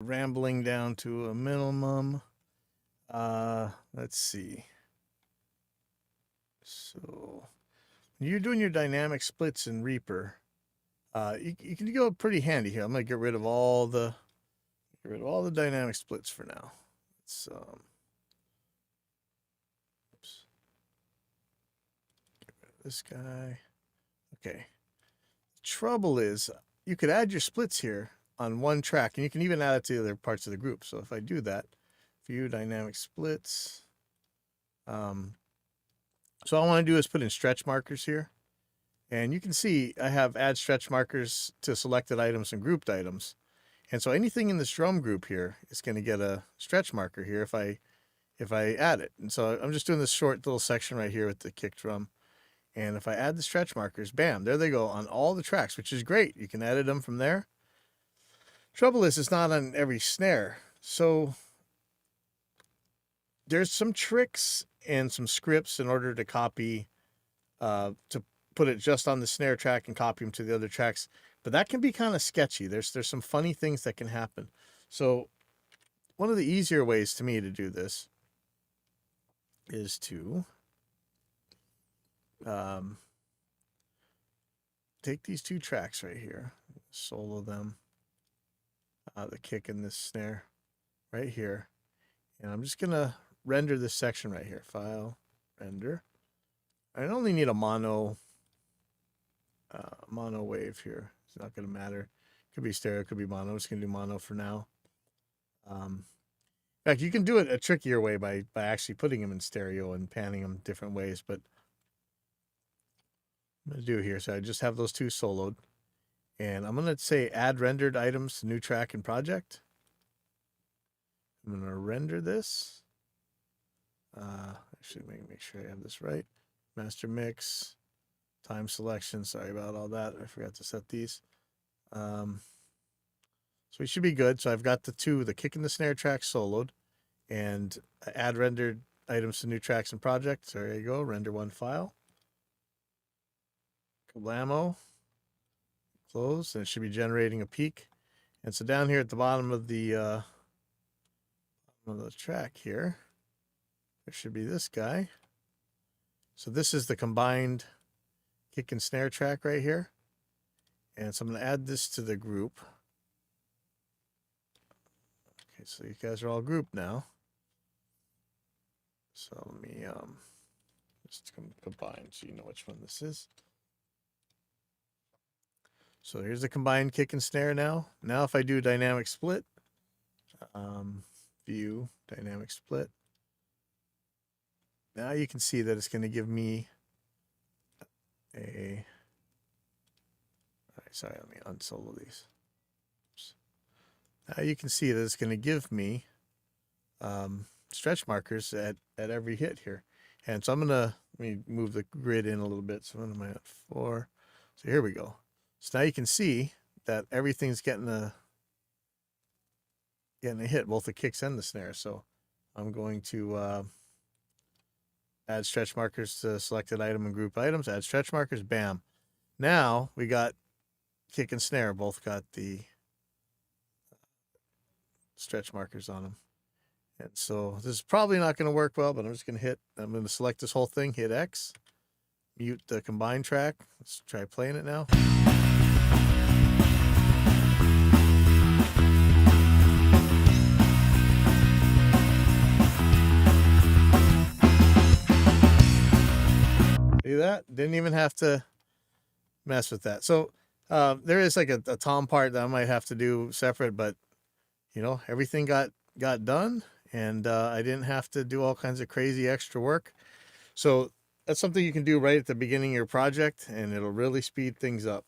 rambling down to a minimum. Let's see. So when you're doing your dynamic splits in Reaper, you can go pretty handy here. I'm gonna get rid of all the dynamic splits for now. Let's oops, get rid of this guy. Okay. Trouble is, you could add your splits here on one track, and you can even add it to other parts of the group. So if I do that, view dynamic splits. So all I want to do is put in stretch markers here. And you can see I have add stretch markers to selected items and grouped items. And so anything in this drum group here is going to get a stretch marker here if I add it. And so I'm just doing this short little section right here with the kick drum. And if I add the stretch markers, bam, there they go on all the tracks, which is great. You can edit them from there. Trouble is, it's not on every snare. So there's some tricks and some scripts in order to copy, to put it just on the snare track and copy them to the other tracks. But that can be kind of sketchy. There's some funny things that can happen. So one of the easier ways to me to do this is to take these two tracks right here, solo them, the kick and this snare right here, and I'm just gonna render this section right here. File, render. I only need a mono wave here. It's not gonna matter. Could be stereo, could be mono. I'm just gonna do mono for now. In fact, you can do it a trickier way by actually putting them in stereo and panning them different ways, but I'm going to do here. So I just have those two soloed. And I'm going to say add rendered items to new track and project. I'm going to render this. Actually, make sure I have this right. Master mix, time selection. Sorry about all that. I forgot to set these. So we should be good. So I've got the kick and the snare track soloed. And add rendered items to new tracks and projects. There you go. Render one file. Kablamo. Close, and it should be generating a peak. And so down here at the bottom of the track here, there should be this guy. So this is the combined kick and snare track right here. And so I'm going to add this to the group. Okay, so you guys are all grouped now. So let me just combine so you know which one this is. So here's the combined kick and snare now. Now if I do dynamic split, view, dynamic split, now you can see that it's going to give me a, all right, sorry, let me unsolo these. Oops. Now you can see that it's going to give me stretch markers at every hit here. And so let me move the grid in a little bit. So what am I at? 4. So here we go. So now you can see that everything's getting a hit, both the kicks and the snare. So I'm going to add stretch markers to selected item and group items. Add stretch markers, bam. Now we got kick and snare, both got the stretch markers on them. And so this is probably not going to work well, but I'm just going to select this whole thing, hit X, mute the combined track. Let's try playing it now. See that? Didn't even have to mess with that. So there is like a tom part that I might have to do separate, but you know, everything got done, and I didn't have to do all kinds of crazy extra work. So that's something you can do right at the beginning of your project, and it'll really speed things up.